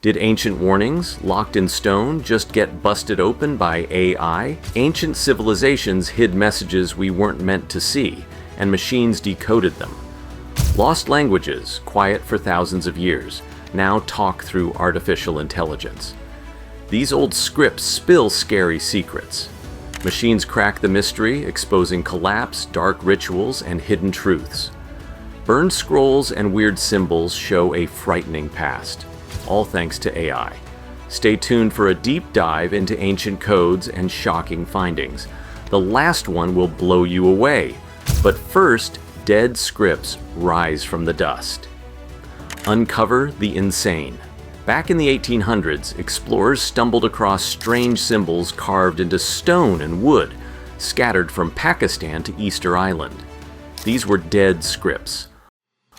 Did ancient warnings, locked in stone, just get busted open by AI? Ancient civilizations hid messages we weren't meant to see, and machines decoded them. Lost languages, quiet for thousands of years, now talk through artificial intelligence. These old scripts spill scary secrets. Machines crack the mystery, exposing collapse, dark rituals, and hidden truths. Burned scrolls and weird symbols show a frightening past, all thanks to AI. Stay tuned for a deep dive into ancient codes and shocking findings. The last one will blow you away. But first, dead scripts rise from the dust. Uncover the insane. Back in the 1800s, explorers stumbled across strange symbols carved into stone and wood, scattered from Pakistan to Easter Island. These were dead scripts.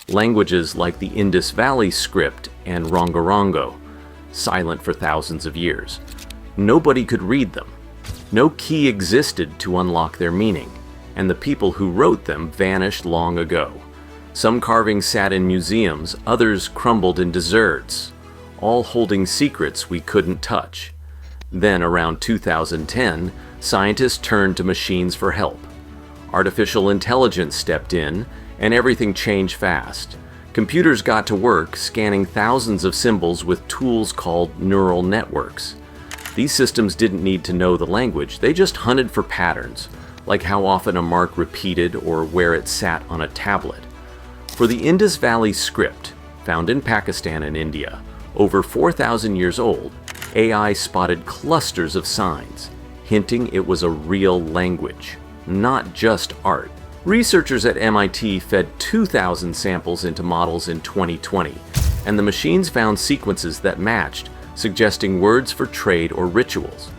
Languages like the Indus Valley script and Rongorongo, silent for thousands of years. Nobody could read them. No key existed to unlock their meaning, and the people who wrote them vanished long ago. Some carvings sat in museums, others crumbled in deserts, all holding secrets we couldn't touch. Then, around 2010, scientists turned to machines for help. Artificial intelligence stepped in, and everything changed fast. Computers got to work scanning thousands of symbols with tools called neural networks. These systems didn't need to know the language, they just hunted for patterns, like how often a mark repeated or where it sat on a tablet. For the Indus Valley script, found in Pakistan and India, over 4,000 years old, AI spotted clusters of signs, hinting it was a real language, not just art. Researchers at MIT fed 2,000 samples into models in 2020, and the machines found sequences that matched, suggesting words for trade or rituals.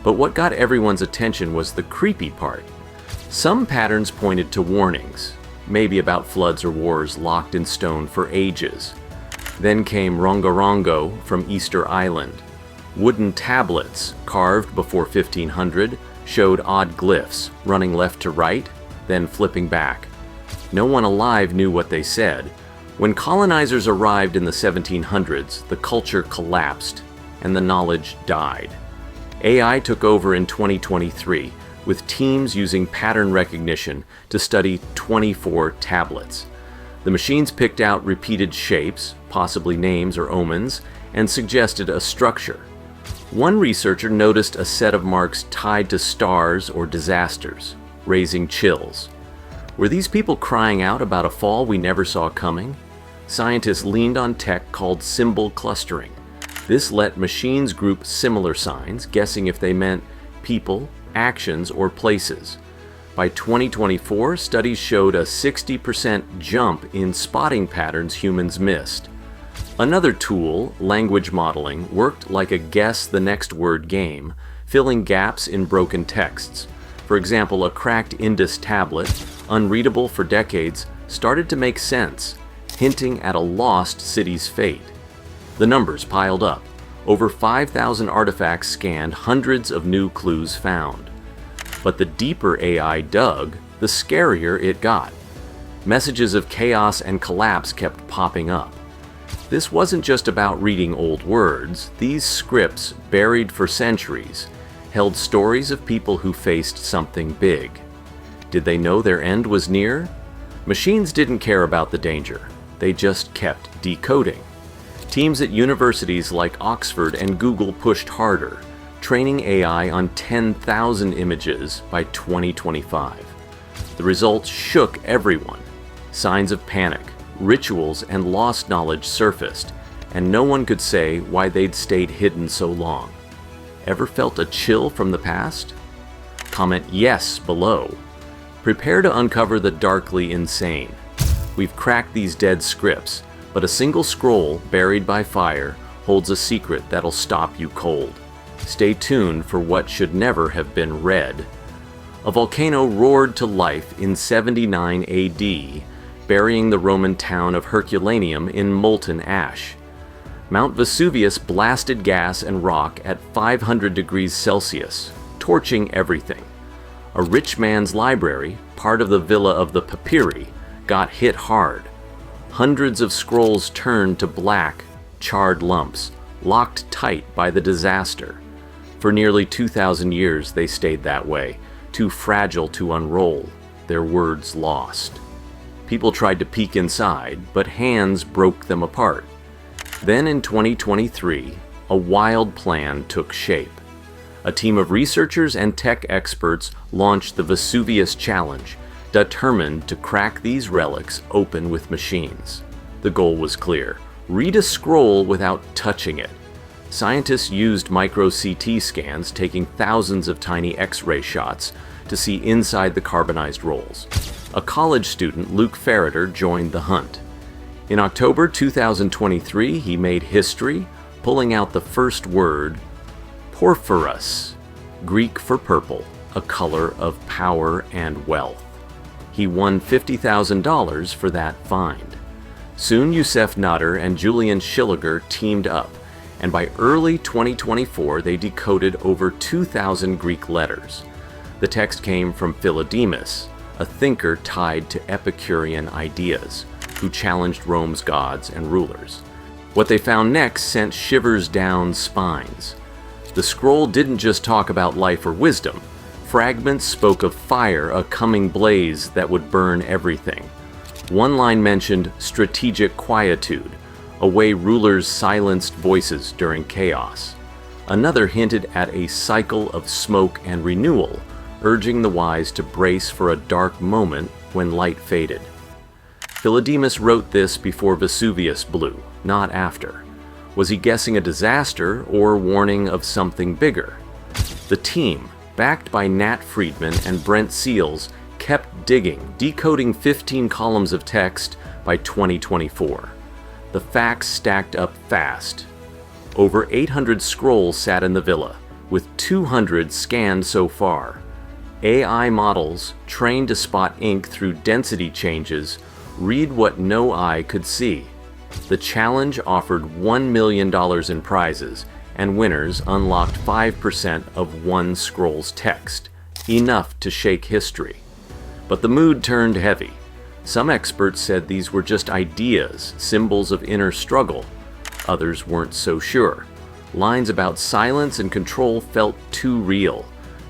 But what got everyone's attention was the creepy part. Some patterns pointed to warnings, maybe about floods or wars locked in stone for ages. Then came Rongorongo from Easter Island. Wooden tablets, carved before 1500, showed odd glyphs, running left to right, then flipping back. No one alive knew what they said. When colonizers arrived in the 1700s, the culture collapsed, and the knowledge died. AI took over in 2023, with teams using pattern recognition to study 24 tablets. The machines picked out repeated shapes, possibly names or omens, and suggested a structure. One researcher noticed a set of marks tied to stars or disasters, raising chills. Were these people crying out about a fall we never saw coming? Scientists leaned on tech called symbol clustering. This let machines group similar signs, guessing if they meant people, actions, or places. By 2024, studies showed a 60% jump in spotting patterns humans missed. Another tool, language modeling, worked like a guess the next word game, filling gaps in broken texts. For example, a cracked Indus tablet, unreadable for decades, started to make sense, hinting at a lost city's fate. The numbers piled up. Over 5,000 artifacts scanned, hundreds of new clues found. But the deeper AI dug, the scarier it got. Messages of chaos and collapse kept popping up. This wasn't just about reading old words. These scripts, buried for centuries, held stories of people who faced something big. Did they know their end was near? Machines didn't care about the danger. They just kept decoding. Teams at universities like Oxford and Google pushed harder, training AI on 10,000 images by 2025. The results shook everyone. Signs of panic, rituals, and lost knowledge surfaced, and no one could say why they'd stayed hidden so long. Ever felt a chill from the past? Comment yes below. Prepare to uncover the darkly insane. We've cracked these dead scripts, but a single scroll buried by fire holds a secret that'll stop you cold. Stay tuned for what should never have been read. A volcano roared to life in 79 AD, burying the Roman town of Herculaneum in molten ash. Mount Vesuvius blasted gas and rock at 500 degrees Celsius, torching everything. A rich man's library, part of the Villa of the Papyri, got hit hard. Hundreds of scrolls turned to black, charred lumps, locked tight by the disaster. For nearly 2,000 years they stayed that way, too fragile to unroll, their words lost. People tried to peek inside, but hands broke them apart. Then in 2023, a wild plan took shape. A team of researchers and tech experts launched the Vesuvius Challenge, determined to crack these relics open with machines. The goal was clear: read a scroll without touching it. Scientists used micro-CT scans, taking thousands of tiny X-ray shots to see inside the carbonized rolls. A college student, Luke Ferreter, joined the hunt. In October 2023, he made history, pulling out the first word, porphyros, Greek for purple, a color of power and wealth. He won $50,000 for that find. Soon Youssef Nader and Julian Schilliger teamed up, and by early 2024 they decoded over 2,000 Greek letters. The text came from Philodemus, a thinker tied to Epicurean ideas, who challenged Rome's gods and rulers. What they found next sent shivers down spines. The scroll didn't just talk about life or wisdom. Fragments spoke of fire, a coming blaze that would burn everything. One line mentioned strategic quietude, a way rulers silenced voices during chaos. Another hinted at a cycle of smoke and renewal, urging the wise to brace for a dark moment when light faded. Philodemus wrote this before Vesuvius blew, not after. Was he guessing a disaster or warning of something bigger? The team, backed by Nat Friedman and Brent Seals, kept digging, decoding 15 columns of text by 2024. The facts stacked up fast. Over 800 scrolls sat in the villa, with 200 scanned so far. AI models, trained to spot ink through density changes, read what no eye could see. The challenge offered $1 million in prizes, and winners unlocked 5% of one scroll's text, enough to shake history. But the mood turned heavy. Some experts said these were just ideas, symbols of inner struggle. Others weren't so sure. Lines about silence and control felt too real,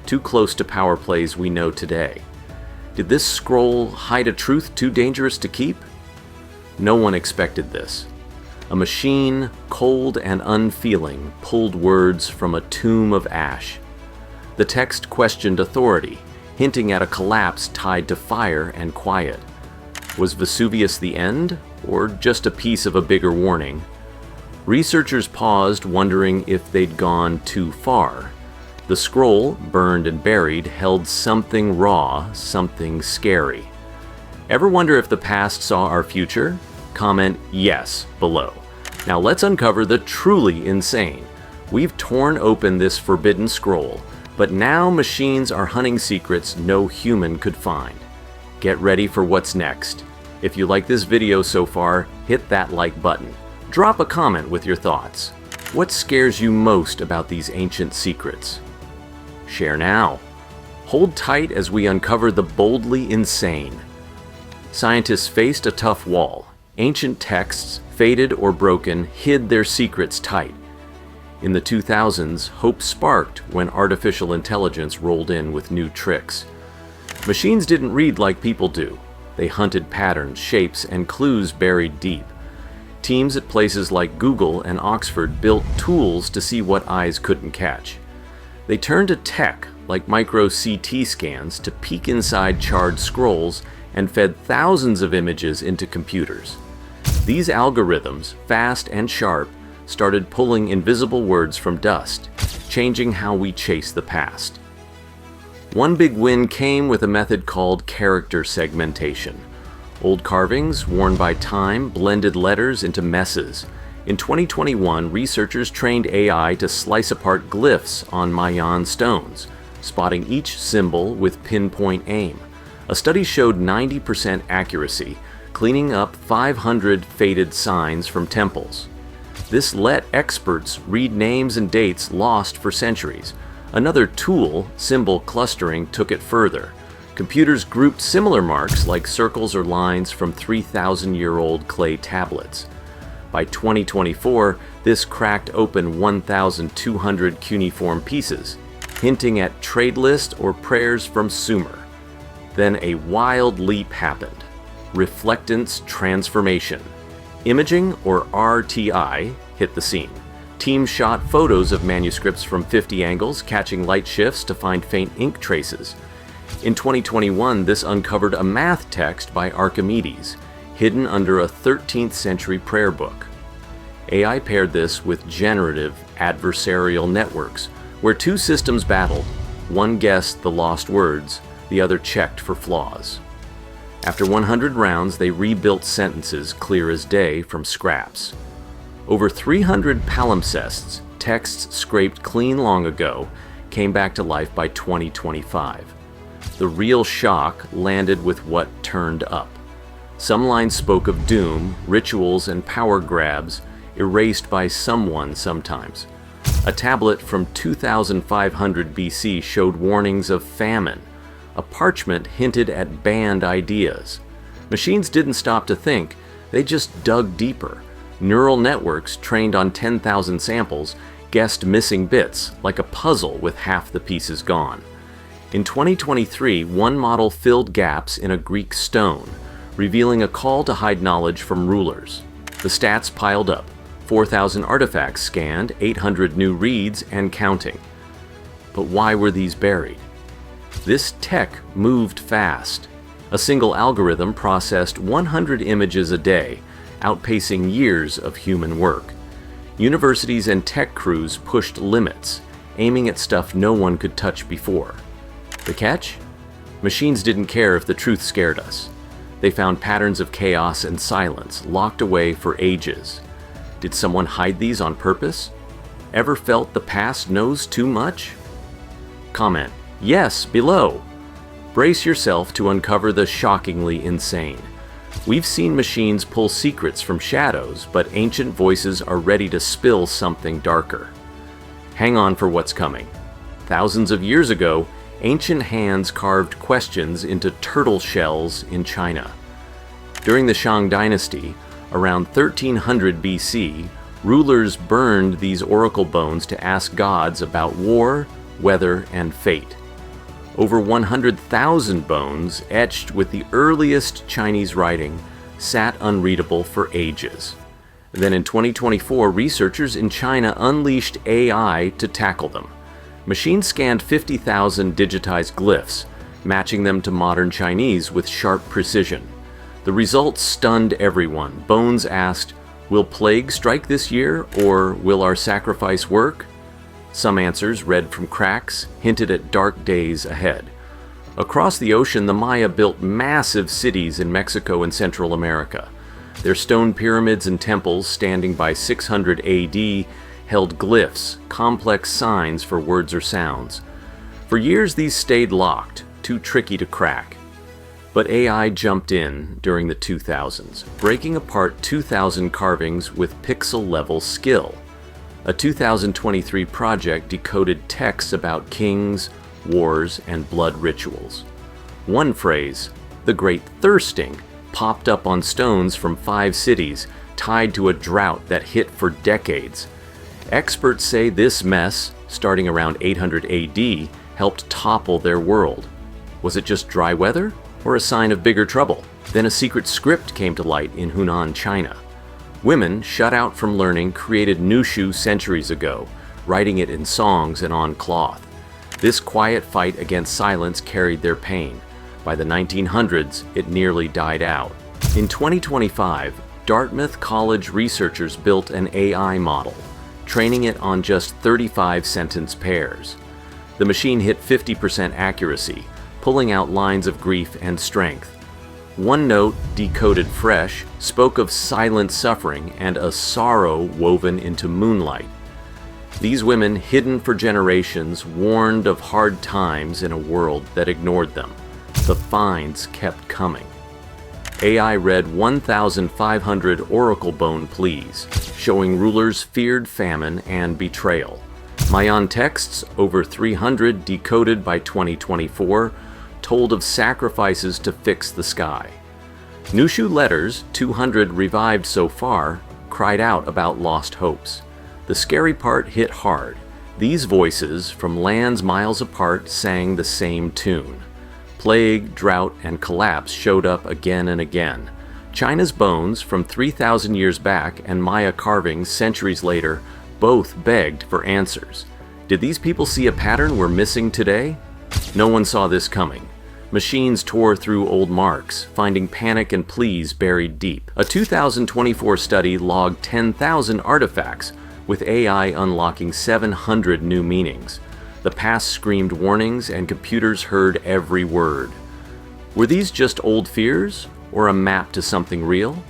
too close to power plays we know today. Did this scroll hide a truth too dangerous to keep? No one expected this. A machine, cold and unfeeling, pulled words from a tomb of ash. The text questioned authority, hinting at a collapse tied to fire and quiet. Was Vesuvius the end, or just a piece of a bigger warning? Researchers paused, wondering if they'd gone too far. The scroll, burned and buried, held something raw, something scary. Ever wonder if the past saw our future? Comment yes below. Now let's uncover the truly insane. We've torn open this forbidden scroll, but now machines are hunting secrets no human could find. Get ready for what's next. If you like this video so far, hit that like button. Drop a comment with your thoughts. What scares you most about these ancient secrets? Share now. Hold tight as we uncover the boldly insane. Scientists faced a tough wall. Ancient texts, faded or broken, hid their secrets tight. In the 2000s, hope sparked when artificial intelligence rolled in with new tricks. Machines didn't read like people do. They hunted patterns, shapes, and clues buried deep. Teams at places like Google and Oxford built tools to see what eyes couldn't catch. They turned to tech, like micro-CT scans, to peek inside charred scrolls and fed thousands of images into computers. These algorithms, fast and sharp, started pulling invisible words from dust, changing how we chase the past. One big win came with a method called character segmentation. Old carvings, worn by time, blended letters into messes. In 2021, researchers trained AI to slice apart glyphs on Mayan stones, spotting each symbol with pinpoint aim. A study showed 90% accuracy, cleaning up 500 faded signs from temples. This let experts read names and dates lost for centuries. Another tool, symbol clustering, took it further. Computers grouped similar marks like circles or lines from 3,000-year-old clay tablets. By 2024, This cracked open 1,200 cuneiform pieces, hinting at trade list or prayers from Sumer. Then a wild leap happened. Reflectance transformation. Imaging, or RTI, hit the scene. Teams shot photos of manuscripts from 50 angles, catching light shifts to find faint ink traces. In 2021, this uncovered a math text by Archimedes, hidden under a 13th century prayer book. AI paired this with generative adversarial networks, where two systems battled. One guessed the lost words, the other checked for flaws. After 100 rounds, they rebuilt sentences clear as day from scraps. Over 300 palimpsests, texts scraped clean long ago, came back to life by 2025. The real shock landed with what turned up. Some lines spoke of doom, rituals, and power grabs, erased by someone sometimes. A tablet from 2500 BC showed warnings of famine. A parchment hinted at banned ideas. Machines didn't stop to think, they just dug deeper. Neural networks trained on 10,000 samples guessed missing bits, like a puzzle with half the pieces gone. In 2023, one model filled gaps in a Greek stone, revealing a call to hide knowledge from rulers. The stats piled up. 4,000 artifacts scanned, 800 new reads, and counting. But why were these buried? This tech moved fast. A single algorithm processed 100 images a day, outpacing years of human work. Universities and tech crews pushed limits, aiming at stuff no one could touch before. The catch? Machines didn't care if the truth scared us. They found patterns of chaos and silence, locked away for ages. Did someone hide these on purpose? Ever felt the past knows too much? Comment yes below. Brace yourself to uncover the shockingly insane. We've seen machines pull secrets from shadows, but ancient voices are ready to spill something darker. Hang on for what's coming. Thousands of years ago, ancient hands carved questions into turtle shells in China. During the Shang Dynasty, around 1300 BC, rulers burned these oracle bones to ask gods about war, weather, and fate. Over 100,000 bones, etched with the earliest Chinese writing, sat unreadable for ages. Then in 2024, researchers in China unleashed AI to tackle them. Machines scanned 50,000 digitized glyphs, matching them to modern Chinese with sharp precision. The results stunned everyone. Bones asked, "Will plague strike this year, or will our sacrifice work?" Some answers, read from cracks, hinted at dark days ahead. Across the ocean, the Maya built massive cities in Mexico and Central America. Their stone pyramids and temples, standing by 600 AD, held glyphs, complex signs for words or sounds. For years, these stayed locked, too tricky to crack. But AI jumped in during the 2000s, breaking apart 2,000 carvings with pixel-level skill. A 2023 project decoded texts about kings, wars, and blood rituals. One phrase, "the Great Thirsting," popped up on stones from 5 cities, tied to a drought that hit for decades. Experts say this mess, starting around 800 AD, helped topple their world. Was it just dry weather, or a sign of bigger trouble? Then a secret script came to light in Hunan, China. Women, shut out from learning, created Nushu centuries ago, writing it in songs and on cloth. This quiet fight against silence carried their pain. By the 1900s, it nearly died out. In 2025, Dartmouth College researchers built an AI model, training it on just 35 sentence pairs. The machine hit 50% accuracy, pulling out lines of grief and strength. One note, decoded fresh, spoke of silent suffering and a sorrow woven into moonlight. These women, hidden for generations, warned of hard times in a world that ignored them. The finds kept coming. AI read 1,500 oracle bone pleas, showing rulers feared famine and betrayal. Mayan texts, over 300 decoded by 2024, told of sacrifices to fix the sky. Nushu letters, 200 revived so far, cried out about lost hopes. The scary part hit hard. These voices, from lands miles apart, sang the same tune. Plague, drought, and collapse showed up again and again. China's bones from 3,000 years back and Maya carvings centuries later both begged for answers. Did these people see a pattern we're missing today? No one saw this coming. Machines tore through old marks, finding panic and pleas buried deep. A 2024 study logged 10,000 artifacts, with AI unlocking 700 new meanings. The past screamed warnings, and computers heard every word. Were these just old fears, or a map to something real?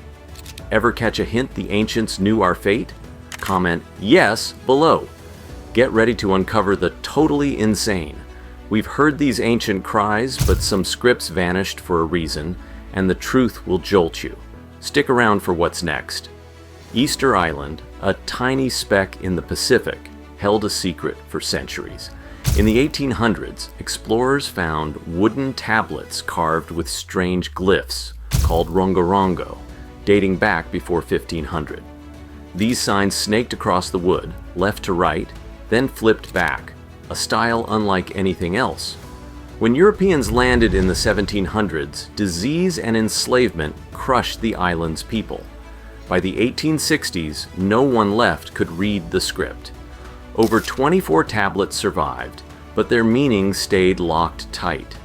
Ever catch a hint the ancients knew our fate? Comment yes below. Get ready to uncover the totally insane. We've heard these ancient cries, but some scripts vanished for a reason, and the truth will jolt you. Stick around for what's next. Easter Island, a tiny speck in the Pacific, held a secret for centuries. In the 1800s, explorers found wooden tablets carved with strange glyphs, called rongorongo, dating back before 1500. These signs snaked across the wood, left to right, then flipped back, a style unlike anything else. When Europeans landed in the 1700s, disease and enslavement crushed the island's people. By the 1860s, no one left could read the script. Over 24 tablets survived, but their meanings stayed locked tight.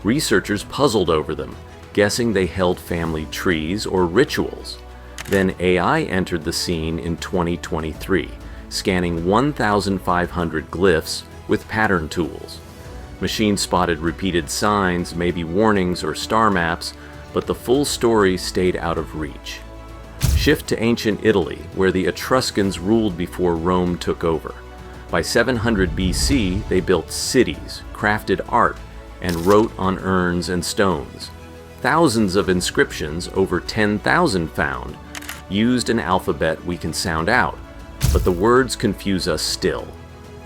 Researchers puzzled over them, guessing they held family trees or rituals. Then AI entered the scene in 2023, scanning 1,500 glyphs with pattern tools. Machines spotted repeated signs, maybe warnings or star maps, but the full story stayed out of reach. Shift to ancient Italy, where the Etruscans ruled before Rome took over. By 700 BC, they built cities, crafted art, and wrote on urns and stones. Thousands of inscriptions, over 10,000 found, used an alphabet we can sound out, but the words confuse us still.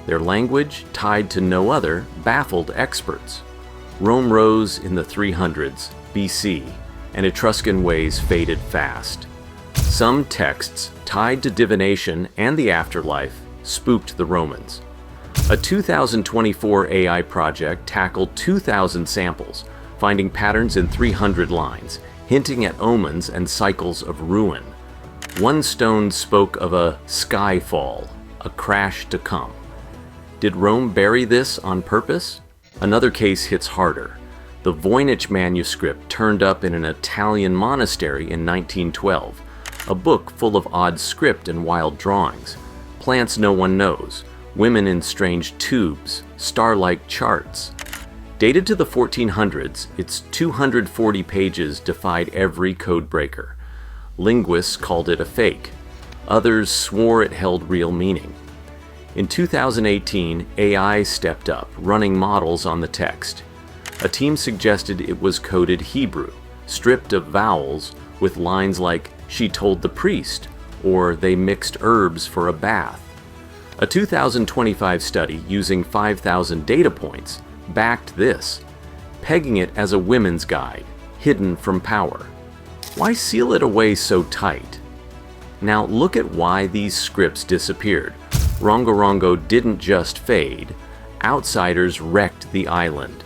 Their language, tied to no other, baffled experts. Rome rose in the 300s BC, and Etruscan ways faded fast. Some texts, tied to divination and the afterlife, spooked the Romans. A 2024 AI project tackled 2,000 samples, finding patterns in 300 lines, hinting at omens and cycles of ruin. One stone spoke of a sky fall, a crash to come. Did Rome bury this on purpose? Another case hits harder. The Voynich manuscript turned up in an Italian monastery in 1912, a book full of odd script and wild drawings. Plants no one knows, women in strange tubes, star-like charts. Dated to the 1400s, its 240 pages defied every codebreaker. Linguists called it a fake. Others swore it held real meaning. In 2018, AI stepped up, running models on the text. A team suggested it was coded Hebrew, stripped of vowels, with lines like, "She told the priest," or "They mixed herbs for a bath." A 2025 study using 5,000 data points backed this, pegging it as a women's guide, hidden from power. Why seal it away so tight? Now look at why these scripts disappeared. Rongorongo didn't just fade. Outsiders wrecked the island.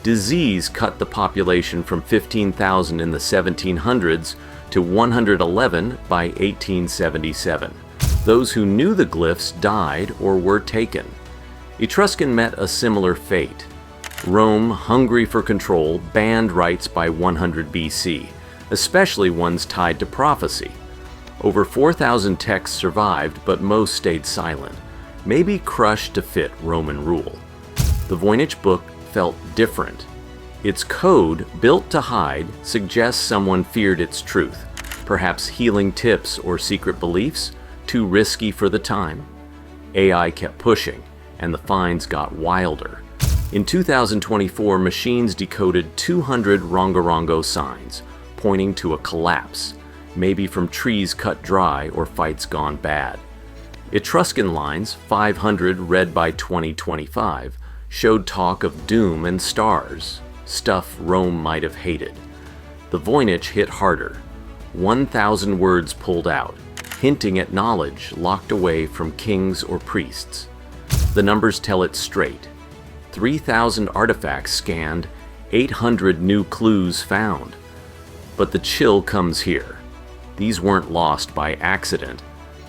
Disease cut the population from 15,000 in the 1700s to 111 by 1877. Those who knew the glyphs died or were taken. Etruscan met a similar fate. Rome, hungry for control, banned rites by 100 BC, especially ones tied to prophecy. Over 4,000 texts survived, but most stayed silent, maybe crushed to fit Roman rule. The Voynich book felt different. Its code, built to hide, suggests someone feared its truth. Perhaps healing tips or secret beliefs, too risky for the time. AI kept pushing, and the finds got wilder. In 2024, machines decoded 200 rongorongo signs, pointing to a collapse, maybe from trees cut dry or fights gone bad. Etruscan lines, 500 read by 2025, showed talk of doom and stars, stuff Rome might have hated. The Voynich hit harder. 1,000 words pulled out. hinting at knowledge locked away from kings or priests. The numbers tell it straight. 3,000 artifacts scanned, 800 new clues found. But the chill comes here. These weren't lost by accident.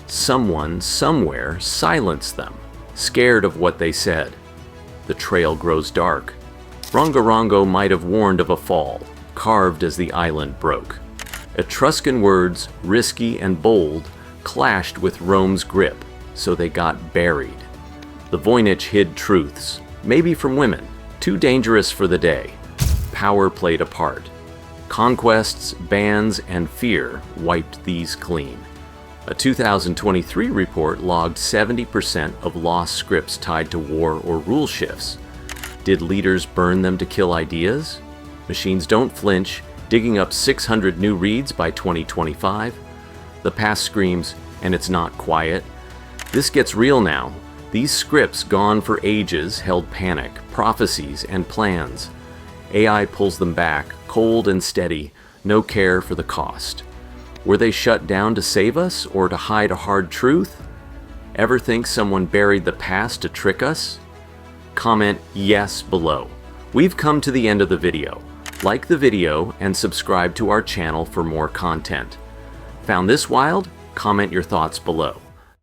Someone, somewhere, silenced them, scared of what they said. The trail grows dark. Rongorongo might have warned of a fall, carved as the island broke. Etruscan words, risky and bold, clashed with Rome's grip, so they got buried. The Voynich hid truths, maybe from women, too dangerous for the day. Power played a part. Conquests, bans, and fear wiped these clean. A 2023 report logged 70% of lost scripts tied to war or rule shifts. Did leaders burn them to kill ideas? Machines don't flinch, digging up 600 new reads by 2025. The past screams, and it's not quiet. This gets real now. These scripts gone for ages held panic, prophecies, and plans. AI pulls them back, cold and steady, no care for the cost. Were they shut down to save us or to hide a hard truth? Ever think someone buried the past to trick us? Comment yes below. We've come to the end of the video. Like the video and subscribe to our channel for more content. Found this wild? Comment your thoughts below.